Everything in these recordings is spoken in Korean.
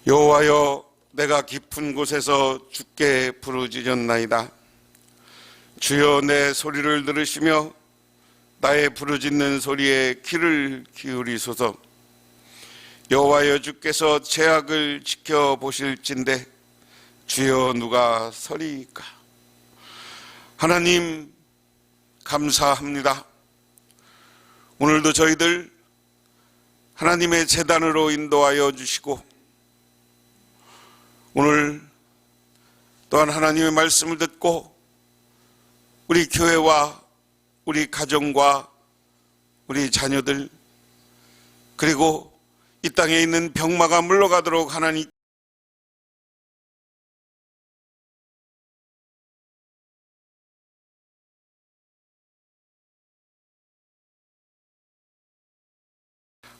여호와여, 내가 깊은 곳에서 주께 부르짖었나이다. 주여, 내 소리를 들으시며 나의 부르짖는 소리에 귀를 기울이소서. 여호와여, 주께서 죄악을 지켜보실진대 주여, 누가 서리이까. 하나님 감사합니다. 오늘도 저희들 하나님의 제단으로 인도하여 주시고, 오늘 또한 하나님의 말씀을 듣고 우리 교회와 우리 가정과 우리 자녀들, 그리고 이 땅에 있는 병마가 물러가도록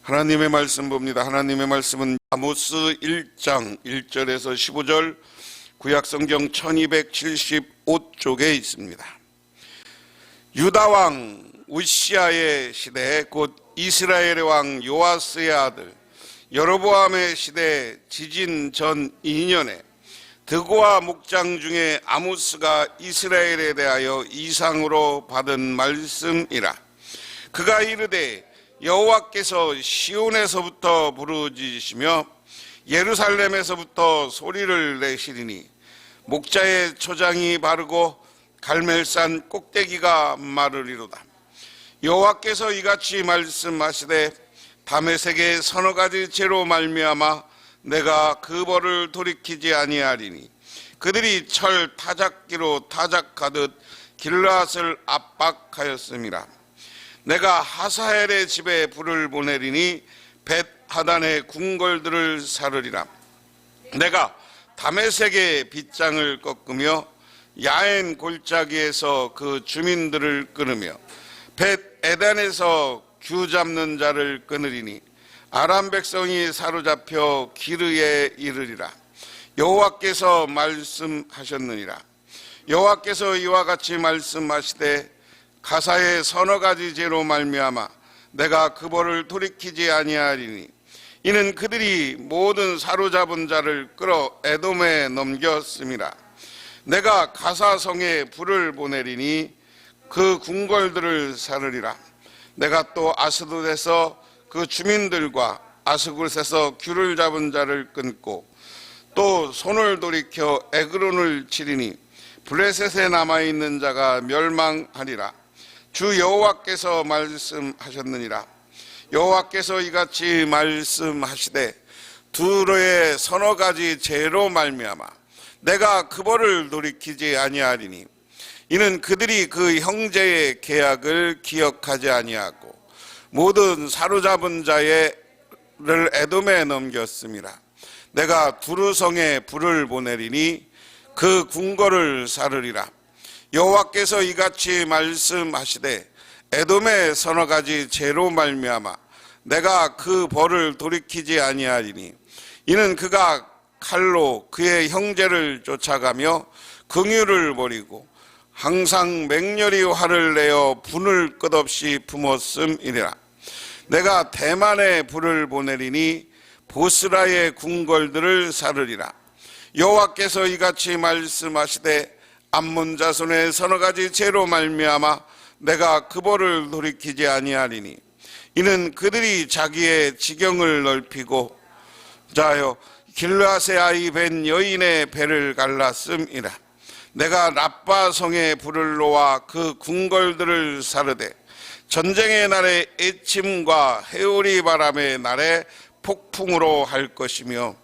하나님의 말씀 봅니다. 하나님의 말씀은 아모스 1장 1절에서 15절, 구약성경 1275쪽에 있습니다. 유다왕 우시아의 시대, 곧 이스라엘의 왕 요아스의 아들 여로보암의 시대 지진 전 2년에 드고와 목장 중에 아모스가 이스라엘에 대하여 이상으로 받은 말씀이라. 그가 이르되, 여호와께서 시온에서부터 부르짖으시며 예루살렘에서부터 소리를 내시리니 목자의 초장이 바르고 갈멜산 꼭대기가 마르리로다. 여호와께서 이같이 말씀하시되, 다메섹의 서너 가지 죄로 말미암아 내가 그 벌을 돌이키지 아니하리니 그들이 철 타작기로 타작하듯 길르앗을 압박하였음이라. 내가 하사엘의 집에 불을 보내리니 벳 하단의 궁궐들을 사르리라. 내가 다메섹의 빗장을 꺾으며 야엔 골짜기에서 그 주민들을 끊으며 벳 에단에서 규 잡는 자를 끊으리니 아람 백성이 사로잡혀 기르에 이르리라. 여호와께서 말씀하셨느니라. 여호와께서 이와 같이 말씀하시되, 가사의 서너 가지 죄로 말미암아 내가 그 벌을 돌이키지 아니하리니 이는 그들이 모든 사로잡은 자를 끌어 에돔에 넘겼음이라. 내가 가사성에 불을 보내리니 그 궁궐들을 사르리라. 내가 또 아스돗에서 그 주민들과 아스굿에서 규를 잡은 자를 끊고 또 손을 돌이켜 에그론을 치리니 블레셋에 남아있는 자가 멸망하리라. 주 여호와께서 말씀하셨느니라. 여호와께서 이같이 말씀하시되, 두로의 서너 가지 죄로 말미암아 내가 그 벌을 돌이키지 아니하리니 이는 그들이 그 형제의 계약을 기억하지 아니하고 모든 사로잡은 자를 에돔에 넘겼음이라. 내가 두루성에 불을 보내리니 그 궁궐을 사르리라. 여호와께서 이같이 말씀하시되, 에돔의 서너 가지 죄로 말미암아 내가 그 벌을 돌이키지 아니하리니 이는 그가 칼로 그의 형제를 쫓아가며 긍휼을 버리고 항상 맹렬히 화를 내어 분을 끝없이 품었음이니라. 내가 대만에 불을 보내리니 보스라의 궁궐들을 사르리라. 여호와께서 이같이 말씀하시되, 암몬 자손의 서너 가지 죄로 말미암아 내가 그 벌을 돌이키지 아니하리니 이는 그들이 자기의 지경을 넓히고 자여 길르앗의 아이 벤 여인의 배를 갈랐음이라. 내가 라빠 성에 불을 놓아 그 궁궐들을 사르되 전쟁의 날에 애침과 해오리 바람의 날에 폭풍으로 할 것이며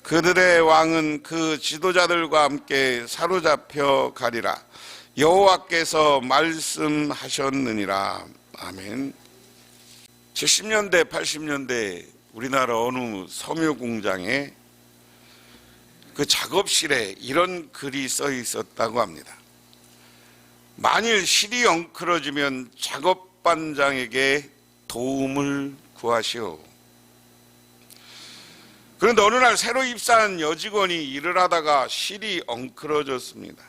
그들의 왕은 그 지도자들과 함께 사로잡혀 가리라. 여호와께서 말씀하셨느니라. 아멘. 70년대 80년대 우리나라 어느 섬유 공장에 그 작업실에 이런 글이 써 있었다고 합니다. 만일 실이 엉클어지면 작업반장에게 도움을 구하시오. 그런데 어느 날 새로 입사한 여직원이 일을 하다가 실이 엉클어졌습니다.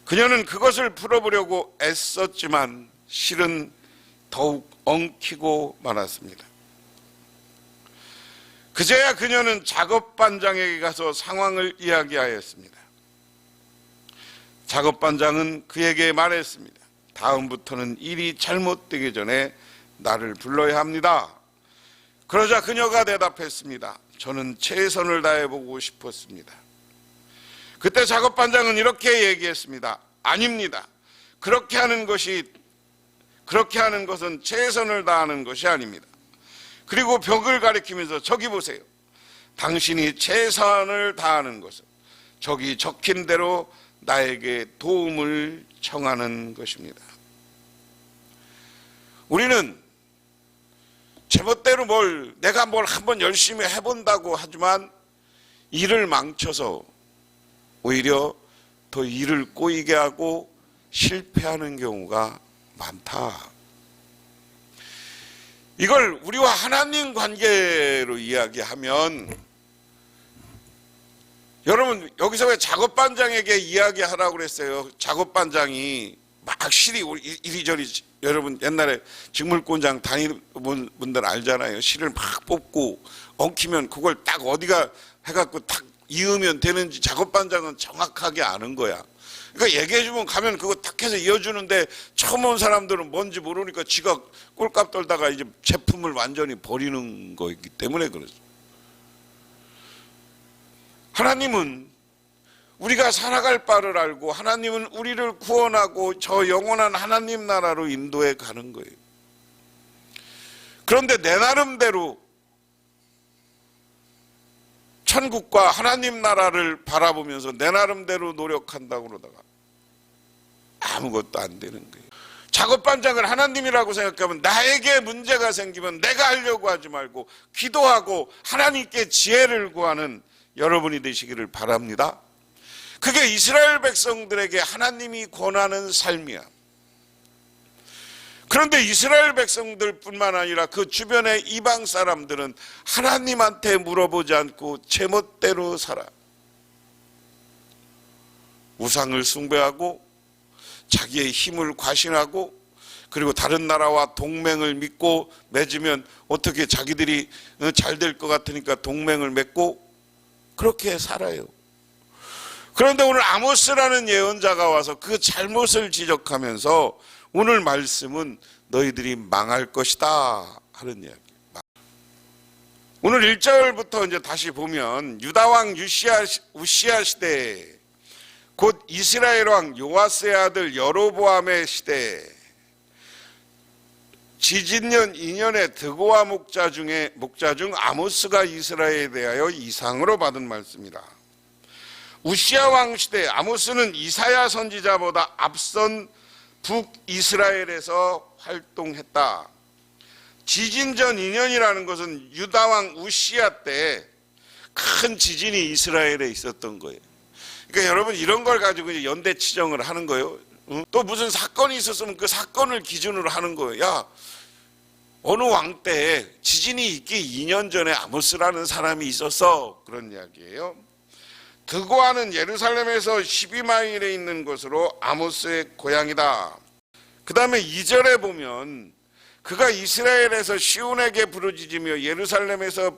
그녀는 그것을 풀어보려고 애썼지만 실은 더욱 엉키고 말았습니다. 그제야 그녀는 작업반장에게 가서 상황을 이야기하였습니다. 작업반장은 그에게 말했습니다. 다음부터는 일이 잘못되기 전에 나를 불러야 합니다. 그러자 그녀가 대답했습니다. 저는 최선을 다해보고 싶었습니다. 그때 작업반장은 이렇게 얘기했습니다. 아닙니다. 그렇게 하는 것은 최선을 다하는 것이 아닙니다. 그리고 벽을 가리키면서 저기 보세요. 당신이 최선을 다하는 것은 저기 적힌 대로 나에게 도움을 청하는 것입니다. 우리는 제멋대로 내가 뭘 한번 열심히 해본다고 하지만 일을 망쳐서 오히려 더 일을 꼬이게 하고 실패하는 경우가 많다. 이걸 우리와 하나님 관계로 이야기하면, 여러분 여기서 왜 작업반장에게 이야기하라고 그랬어요? 작업반장이 막 실이 이리저리, 여러분 옛날에 직물공장 다니는 분들 알잖아요. 실을 막 뽑고 엉키면 그걸 딱 어디가 해갖고 딱 이으면 되는지 작업반장은 정확하게 아는 거야. 그러니까 얘기해주면 가면 그거 딱 해서 이어주는데 처음 온 사람들은 뭔지 모르니까 지가 꼴값 떨다가 이제 제품을 완전히 버리는 거이기 때문에 그렇죠. 하나님은 우리가 살아갈 바를 알고 하나님은 우리를 구원하고 저 영원한 하나님 나라로 인도해 가는 거예요. 그런데 내 나름대로 천국과 하나님 나라를 바라보면서 내 나름대로 노력한다고 그러다가 아무것도 안 되는 거예요. 작업반장을 하나님이라고 생각하면 나에게 문제가 생기면 내가 하려고 하지 말고 기도하고 하나님께 지혜를 구하는 여러분이 되시기를 바랍니다. 그게 이스라엘 백성들에게 하나님이 권하는 삶이야. 그런데 이스라엘 백성들뿐만 아니라 그 주변의 이방 사람들은 하나님한테 물어보지 않고 제멋대로 살아. 우상을 숭배하고 자기의 힘을 과신하고, 그리고 다른 나라와 동맹을 믿고 맺으면 어떻게 자기들이 잘 될 것 같으니까 동맹을 맺고 그렇게 살아요. 그런데 오늘 아모스라는 예언자가 와서 그 잘못을 지적하면서 오늘 말씀은 너희들이 망할 것이다 하는 이야기. 오늘 1절부터 이제 다시 보면 유다 왕 우시야 시대, 곧 이스라엘 왕 요아스의 아들 여로보암의 시대, 지진년 2년에 드고아 목자 중 아모스가 이스라엘에 대하여 이상으로 받은 말씀이다. 우시야 왕 시대 아모스는 이사야 선지자보다 앞선 북이스라엘에서 활동했다. 지진전 2년이라는 것은 유다 왕 우시야 때 큰 지진이 이스라엘에 있었던 거예요. 그러니까 여러분 이런 걸 가지고 연대 치정을 하는 거예요. 또 무슨 사건이 있었으면 그 사건을 기준으로 하는 거예요. 야, 어느 왕 때 지진이 있기 2년 전에 아모스라는 사람이 있었어. 그런 이야기예요. 드고아는 예루살렘에서 12마일에 있는 곳으로 아모스의 고향이다. 그 다음에 2절에 보면 그가 이스라엘에서 시온에게 부르짖으며 예루살렘에서부터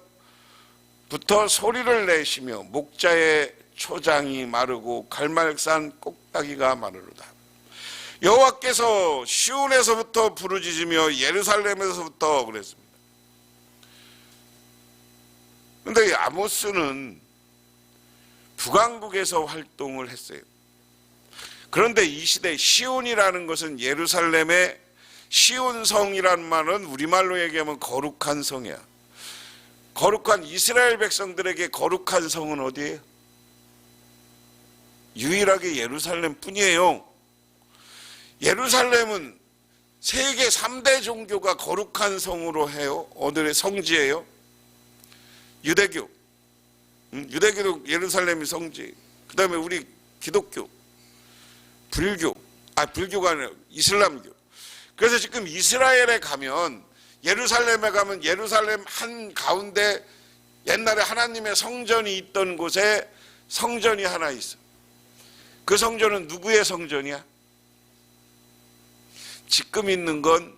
소리를 내시며 목자의 초장이 마르고 갈말산 꼭다기가 마르르다. 여호와께서 시온에서부터 부르짖으며 예루살렘에서부터 그랬습니다. 그런데 이 아모스는 북왕국에서 활동을 했어요. 그런데 이 시대 시온이라는 것은 예루살렘의 시온성이라는 말은 우리말로 얘기하면 거룩한 성이야. 거룩한 이스라엘 백성들에게 거룩한 성은 어디예요? 유일하게 예루살렘 뿐이에요. 예루살렘은 세계 3대 종교가 거룩한 성으로 해요. 어디의 성지예요? 유대교. 유대교도 예루살렘이 성지. 그 다음에 우리 기독교, 불교가 아니라 이슬람교. 그래서 지금 이스라엘에 가면, 예루살렘에 가면 예루살렘 한 가운데 옛날에 하나님의 성전이 있던 곳에 성전이 하나 있어. 그 성전은 누구의 성전이야? 지금 있는 건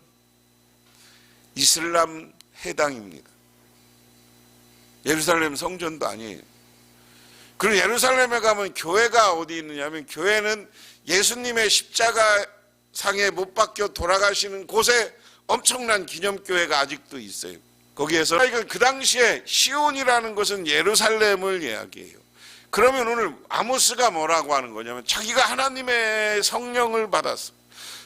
이슬람 해당입니다. 예루살렘 성전도 아니에요. 그리고 예루살렘에 가면 교회가 어디 있느냐면, 교회는 예수님의 십자가상에 못 박혀 돌아가시는 곳에 엄청난 기념교회가 아직도 있어요. 거기에서 그 당시에 시온이라는 것은 예루살렘을 이야기해요. 그러면 오늘 아모스가 뭐라고 하는 거냐면, 자기가 하나님의 성령을 받았어.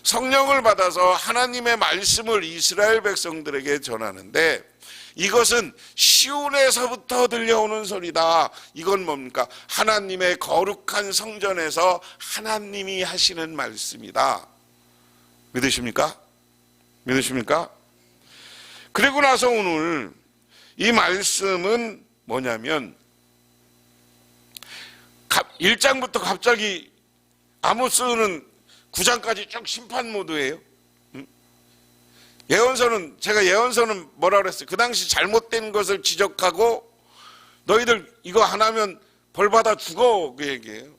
성령을 받아서 하나님의 말씀을 이스라엘 백성들에게 전하는데, 이것은 시온에서부터 들려오는 소리다. 이건 뭡니까? 하나님의 거룩한 성전에서 하나님이 하시는 말씀이다. 믿으십니까? 믿으십니까? 그리고 나서 오늘 이 말씀은 뭐냐면, 1장부터 갑자기 아모스는 9장까지 쭉 심판 모드예요. 예언서는, 제가 예언서는 뭐라 그랬어요? 그 당시 잘못된 것을 지적하고 너희들 이거 안 하면 벌 받아 죽어, 그 얘기예요.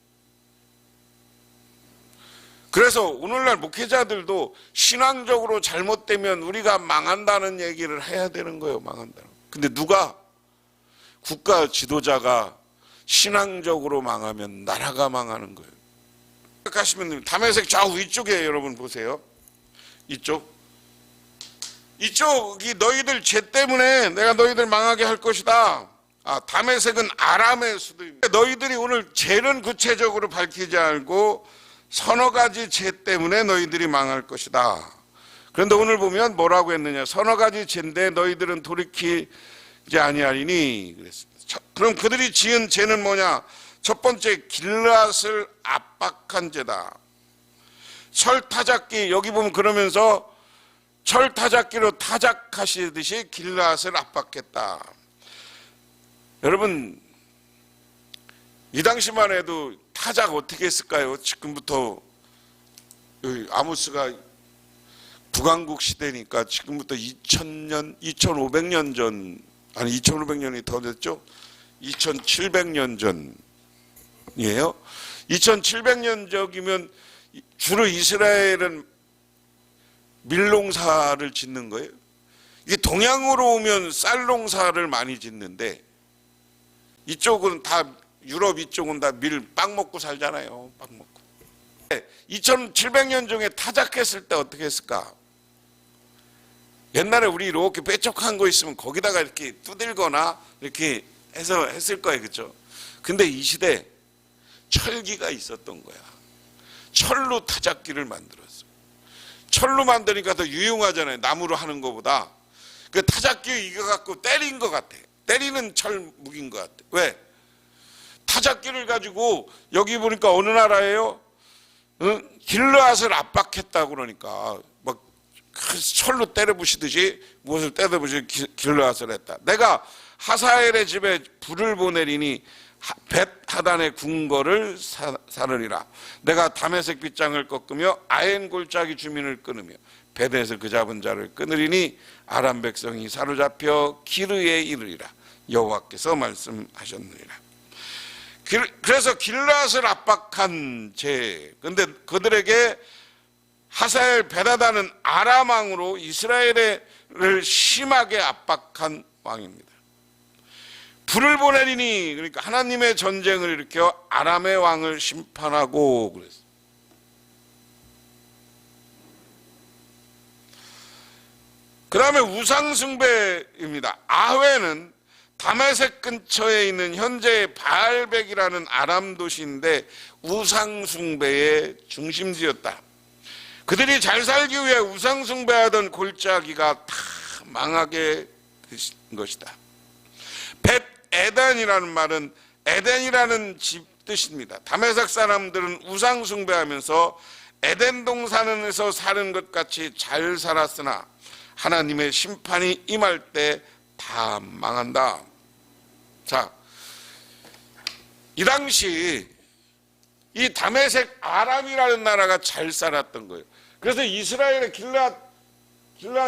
그래서 오늘날 목회자들도 신앙적으로 잘못되면 우리가 망한다는 얘기를 해야 되는 거예요. 망한다는. 근데 누가, 국가 지도자가 신앙적으로 망하면 나라가 망하는 거예요. 생각하시면 다메섹 좌우 위쪽에 여러분 보세요. 이쪽이 너희들 죄 때문에 내가 너희들 망하게 할 것이다. 다메섹은 아람의 수도입니다. 너희들이 오늘 죄는 구체적으로 밝히지 않고 서너 가지 죄 때문에 너희들이 망할 것이다. 그런데 오늘 보면 뭐라고 했느냐? 서너 가지 죄인데 너희들은 돌이키지 아니하리니 그랬습니다. 그럼 그들이 지은 죄는 뭐냐? 첫 번째, 길앗을 압박한 죄다. 철타작기, 여기 보면 그러면서 철타작기로 타작하시듯이 길앗을 압박했다. 여러분, 이 당시만 해도 타작 어떻게 했을까요? 지금부터 아모스가 북왕국 시대니까 지금부터 2000년, 2500년 전, 아니 2500년이 더 됐죠? 2700년 전이에요. 2700년 전이면 주로 이스라엘은 밀농사를 짓는 거예요. 이게 동양으로 오면 쌀농사를 많이 짓는데, 이쪽은 다, 유럽 이쪽은 다 빵 먹고 살잖아요. 빵 먹고. 2700년 중에 타작했을 때 어떻게 했을까? 옛날에 우리 이렇게 뾰족한 거 있으면 거기다가 이렇게 두들거나 이렇게 해서 했을 거예요. 그렇죠? 근데 이 시대 철기가 있었던 거야. 철로 타작기를 만들었어. 철로 만드니까 더 유용하잖아요. 나무로 하는 것보다. 그 타작기 이거 갖고 때린 것 같아. 때리는 철 무기인 것 같아. 왜? 타작기를 가지고 여기 보니까 어느 나라예요? 길르앗을 압박했다고 그러니까 막 철로 때려부시듯이 무엇을 때려부시듯이 길르앗을 했다. 내가 하사엘의 집에 불을 보내리니 벳 하단의 궁궐을 사르리라. 내가 다메섹 빗장을 꺾으며 아엔 골짜기 주민을 끊으며 벳에서 그 잡은 자를 끊으리니 아람 백성이 사로잡혀 기르에 이르리라. 여호와께서 말씀하셨느니라. 그래서 길앗을 압박한 죄. 근데 그들에게 하사엘 베다다는 아람 왕으로 이스라엘을 심하게 압박한 왕입니다. 불을 보내리니, 그러니까 하나님의 전쟁을 일으켜 아람의 왕을 심판하고 그랬어요. 그 다음에 우상숭배입니다. 아훼는 다메섹 근처에 있는 현재의 바알백이라는 아람 도시인데 우상숭배의 중심지였다. 그들이 잘 살기 위해 우상숭배하던 골짜기가 다 망하게 된 것이다. 벳 에덴이라는 말은 에덴이라는 집 뜻입니다. 다메섹 사람들은 우상숭배하면서 에덴 동산에서 사는 것 같이 잘 살았으나 하나님의 심판이 임할 때 다 망한다. 자, 이 당시 이 다메섹 아람이라는 나라가 잘 살았던 거예요. 그래서 이스라엘의 길르앗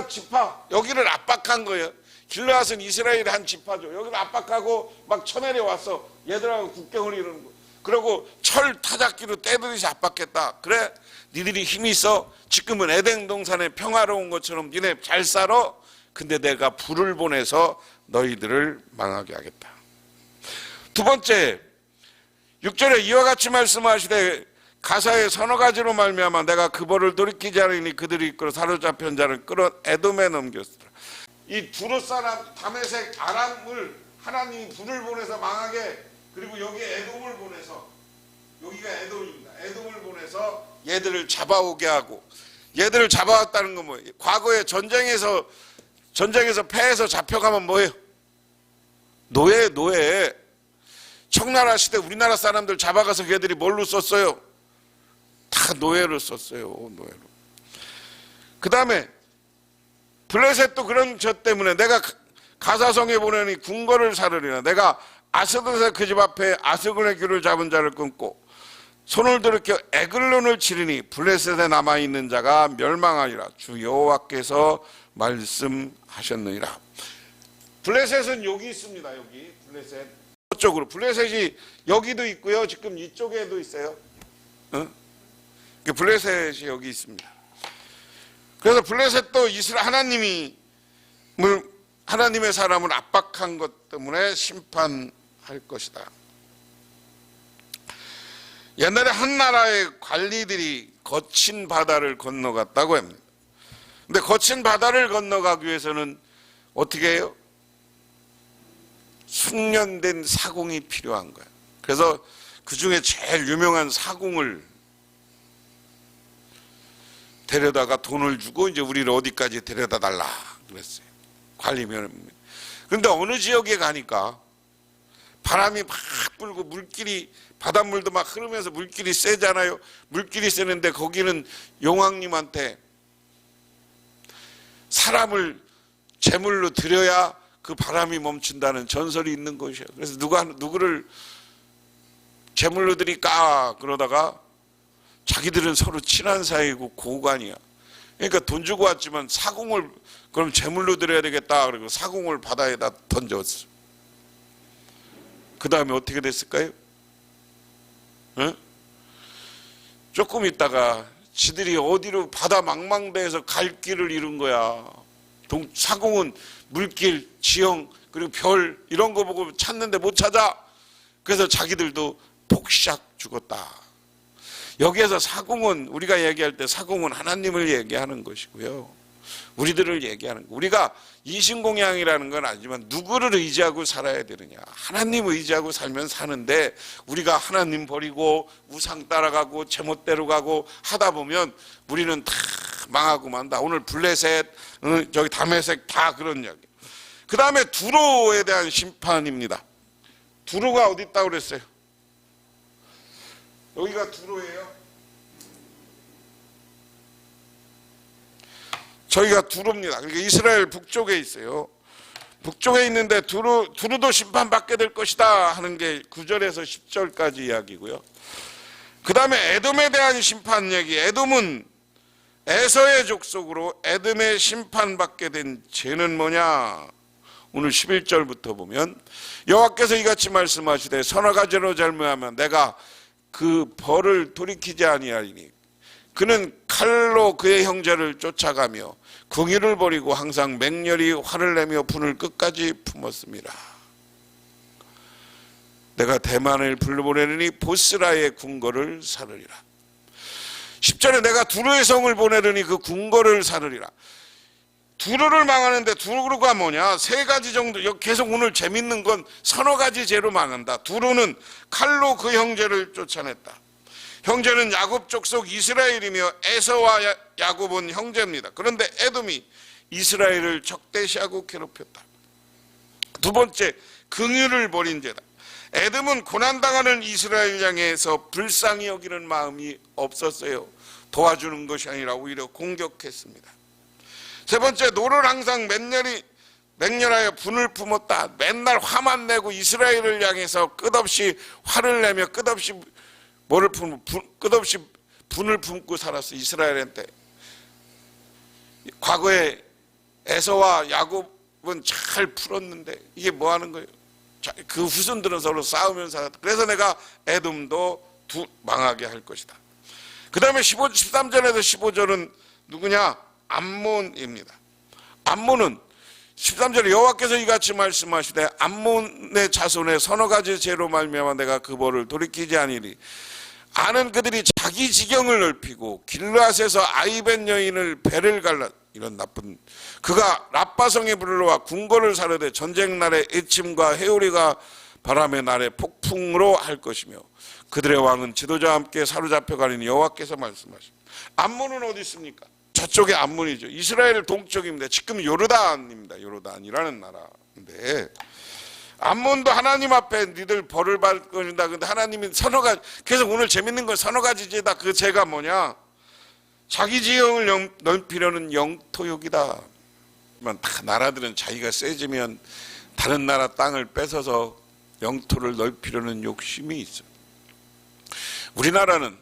지파 여기를 압박한 거예요. 길르앗은 이스라엘의 한 지파죠. 여기를 압박하고 막 쳐내려 왔어. 얘들하고 국경을 이루는 거. 그리고 철 타작기로 때리듯이 압박했다. 그래, 니들이 힘이 있어. 지금은 에덴 동산에 평화로운 것처럼 니네 잘 살아. 근데 내가 불을 보내서 너희들을 망하게 하겠다. 두 번째, 6절에 이와 같이 말씀하시되 가사의 서너 가지로 말미암아 내가 그 벌을 돌이키지 않으니 그들이 이끌어 사로잡힌 자를 끌어 에돔에 넘겼으라. 이 두로 사람 다메섹 아람을 하나님이 불을 보내서 망하게, 그리고 여기에 에돔을 보내서, 여기가 에돔입니다. 에돔을 보내서 얘들을 잡아오게 하고, 얘들을 잡아왔다는 건 뭐예요? 과거에 전쟁에서 패해서 잡혀가면 뭐예요? 노예. 청나라 시대 우리나라 사람들 잡아가서 걔들이 뭘로 썼어요? 다 노예로 썼어요. 노예로. 그 다음에 블레셋도 그런 저 때문에 내가 가사성에 보내니 궁궐을 사르리라. 내가 아스돗의 그 집 앞에 아스곤의 귤을 잡은 자를 끊고 손을 들이켜 에글론을 치르니 블레셋에 남아있는 자가 멸망하리라. 주 여호와께서 말씀하셨느니라. 블레셋은 여기 있습니다. 여기 블레셋 저쪽으로. 블레셋이 여기도 있고요. 지금 이쪽에도 있어요. 블레셋이 여기 있습니다. 그래서 블레셋도 하나님의 사람을 압박한 것 때문에 심판할 것이다. 옛날에 한 나라의 관리들이 거친 바다를 건너갔다고 합니다. 근데 거친 바다를 건너가기 위해서는 어떻게 해요? 숙련된 사공이 필요한 거예요. 그래서 그 중에 제일 유명한 사공을 데려다가 돈을 주고 이제 우리를 어디까지 데려다 달라 그랬어요. 관리면. 그런데 어느 지역에 가니까 바람이 막 불고 물길이, 바닷물도 막 흐르면서 물길이 세잖아요. 물길이 세는데 거기는 용왕님한테 사람을 제물로 드려야 그 바람이 멈춘다는 전설이 있는 것이에요. 그래서 누구를 제물로 드릴까 그러다가 자기들은 서로 친한 사이고 고관이야. 그러니까 돈 주고 왔지만 사공을 그럼 제물로 드려야 되겠다 그리고 사공을 바다에다 던졌어. 그 다음에 어떻게 됐을까요? 조금 있다가 지들이 어디로 바다 망망대해서 갈 길을 잃은 거야. 사공은 물길, 지형, 그리고 별 이런 거 보고 찾는데 못 찾아. 그래서 자기들도 폭삭 죽었다. 여기에서 사공은, 우리가 얘기할 때 사공은 하나님을 얘기하는 것이고요. 우리들을 얘기하는 거. 우리가 이신공양이라는 건 아니지만 누구를 의지하고 살아야 되느냐. 하나님 의지하고 살면 사는데 우리가 하나님 버리고 우상 따라가고 제멋대로 가고 하다 보면 우리는 다 망하고 만다. 오늘 블레셋, 저기 다메섹 다 그런 이야기. 그 다음에 두로에 대한 심판입니다. 두로가 어디 있다고 그랬어요? 여기가 두로예요. 저희가 두로입니다. 그러니까 이스라엘 북쪽에 있어요. 북쪽에 있는데 두로도 심판받게 될 것이다 하는 게 9절에서 10절까지 이야기고요. 그 다음에 에돔에 대한 심판 얘기. 에돔은 에서의 족속으로 에돔에 심판받게 된 죄는 뭐냐? 오늘 11절부터 보면 여호와께서 이같이 말씀하시되 서너 가지로 잘못하면 내가 그 벌을 돌이키지 아니하리니 그는 칼로 그의 형제를 쫓아가며 궁의를 버리고 항상 맹렬히 화를 내며 분을 끝까지 품었습니다. 내가 대만을 불러보내느니 보스라의 궁궐을 사르리라. 10절에 내가 두루의 성을 보내느니 그 궁궐을 사르리라. 두루를 망하는데 두루가 뭐냐? 세 가지 정도. 계속 오늘 재밌는 건 서너 가지 죄로 망한다. 두루는 칼로 그 형제를 쫓아냈다. 형제는 야곱 족속 이스라엘이며 에서와 야곱은 형제입니다. 그런데 에돔이 이스라엘을 적대시하고 괴롭혔다. 두 번째, 긍휼을 버린 죄다. 에돔은 고난당하는 이스라엘 향해서 불쌍히 여기는 마음이 없었어요. 도와주는 것이 아니라 오히려 공격했습니다. 세 번째, 노를 항상 맹렬하여 분을 품었다. 맨날 화만 내고 이스라엘을 향해서 끝없이 화를 내며 끝없이 분을 품고 살았어. 이스라엘한테. 과거에 에서와 야곱은 잘 풀었는데 이게 뭐 하는 거예요? 그 후손들은 서로 싸우면서 살았다. 그래서 내가 에돔도 망하게 할 것이다. 그 다음에 13절에서 15절은 누구냐? 암몬입니다. 암몬은 13절에 여호와께서 이같이 말씀하시되 암몬의 자손의 서너 가지 죄로 말미암아 내가 그 벌을 돌이키지 아니리. 아는 그들이 자기 지경을 넓히고 길르앗에서 아이벤 여인을 배를 갈라. 이런 나쁜, 그가 라빠성에 불러와 궁궐을 사르되 전쟁 날에 애침과 해오리가 바람의 날에 폭풍으로 할 것이며 그들의 왕은 지도자와 함께 사로잡혀 가리니 여호와께서 말씀하십니다. 암몬은 어디 있습니까? 저쪽에 암몬이죠. 이스라엘 동쪽입니다. 지금 요르단입니다. 요르단이라는 나라인데 암몬도 하나님 앞에 니들 벌을 받을 것이다. 근데 하나님이 서너 가지, 그래서 오늘 재밌는 건 서너 가지 죄다. 그 죄가 뭐냐? 자기 지형을 넓히려는 영토욕이다. 다 나라들은 자기가 세지면 다른 나라 땅을 뺏어서 영토를 넓히려는 욕심이 있어요. 우리나라는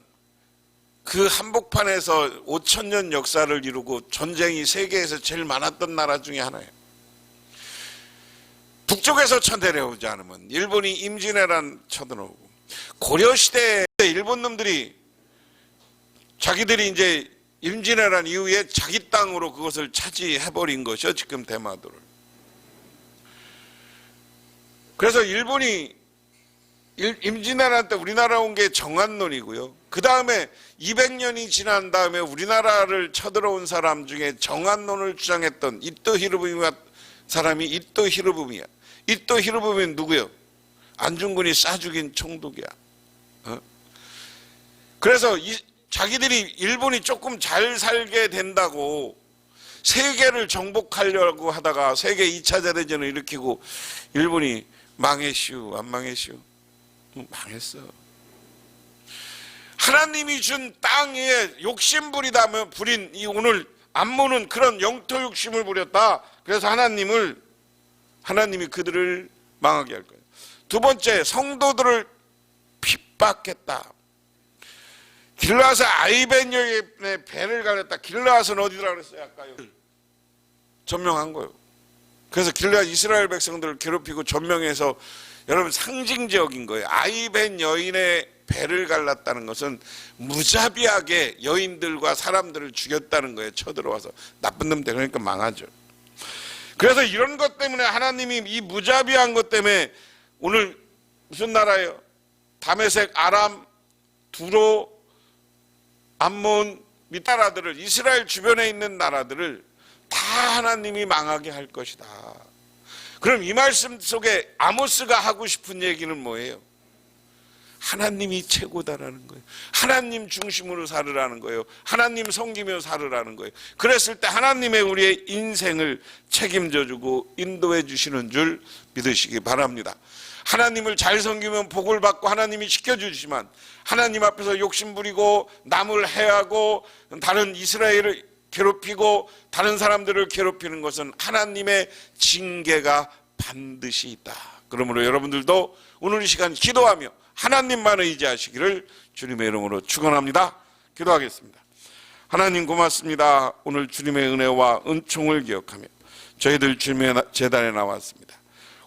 그 한복판에서 5,000년 역사를 이루고 전쟁이 세계에서 제일 많았던 나라 중에 하나예요. 북쪽에서 쳐내려오지 않으면 일본이 임진왜란 쳐들어오고, 고려시대에 일본 놈들이 자기들이 이제 임진왜란 이후에 자기 땅으로 그것을 차지해버린 것이죠. 지금 대마도를. 그래서 일본이 임진왜란 때 우리나라 온 게 정한론이고요. 그 다음에 200년이 지난 다음에 우리나라를 쳐들어온 사람 중에 정한론을 주장했던 이토 히로부미 사람이 이토 히로부미야. 이토 히로부미는 누구요? 안중근이 쏴 죽인 총독이야. 그래서 자기들이 일본이 조금 잘 살게 된다고 세계를 정복하려고 하다가 세계 2차 대전을 일으키고 일본이 망했슈, 안 망했슈? 망했어. 하나님이 준 땅에 욕심부리다면 부린 이 오늘 암몬은 그런 영토 욕심을 부렸다. 그래서 하나님이 그들을 망하게 할 거예요. 두 번째, 성도들을 핍박했다. 길르앗의 아이벤 여인의 배를 가렸다. 길르앗은 어디더라 그랬어요? 아까요. 점령한 거예요. 그래서 길르앗 이스라엘 백성들을 괴롭히고 점령해서 여러분 상징적인 거예요. 아이벤 여인의 배를 갈랐다는 것은 무자비하게 여인들과 사람들을 죽였다는 거예요. 쳐들어와서. 나쁜 놈들, 그러니까 망하죠. 그래서 이런 것 때문에 하나님이 이 무자비한 것 때문에 오늘 무슨 나라예요? 다메섹, 아람, 두로, 암몬 및 나라들을, 이스라엘 주변에 있는 나라들을 다 하나님이 망하게 할 것이다. 그럼 이 말씀 속에 아모스가 하고 싶은 얘기는 뭐예요? 하나님이 최고다라는 거예요. 하나님 중심으로 살으라는 거예요. 하나님 섬기며 살으라는 거예요. 그랬을 때 하나님의 우리의 인생을 책임져 주고 인도해 주시는 줄 믿으시기 바랍니다. 하나님을 잘 섬기면 복을 받고 하나님이 지켜주시지만 하나님 앞에서 욕심부리고 남을 해하고 다른 이스라엘을 괴롭히고 다른 사람들을 괴롭히는 것은 하나님의 징계가 반드시 있다. 그러므로 여러분들도 오늘 이 시간 기도하며 하나님만 의지하시기를 주님의 이름으로 축원합니다. 기도하겠습니다. 하나님 고맙습니다. 오늘 주님의 은혜와 은총을 기억하며 저희들 주님의 제단에 나왔습니다.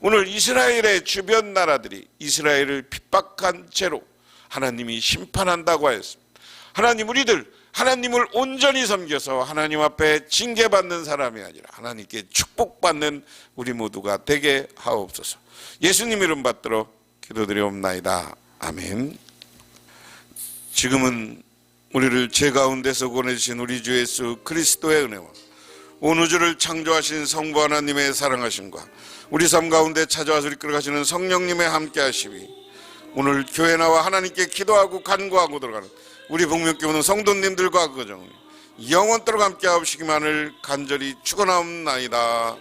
오늘 이스라엘의 주변 나라들이 이스라엘을 핍박한 채로 하나님이 심판한다고 하였습니다. 하나님, 우리들 하나님을 온전히 섬겨서 하나님 앞에 징계받는 사람이 아니라 하나님께 축복받는 우리 모두가 되게 하옵소서. 예수님 이름 받들어 기도드리옵나이다. 아멘. 지금은 우리를 죄 가운데서 구원해주신 우리 주 예수 그리스도의 은혜와 온 우주를 창조하신 성부 하나님의 사랑하심과 우리 삶 가운데 찾아와서 우리 끌어가시는 성령님의 함께 하심이 오늘 교회 나와 하나님께 기도하고 간구하고 들어가는 우리 복명교회 오는 성도님들과 그 가정 영원토록 함께 하옵시기만을 간절히 축원하옵나이다.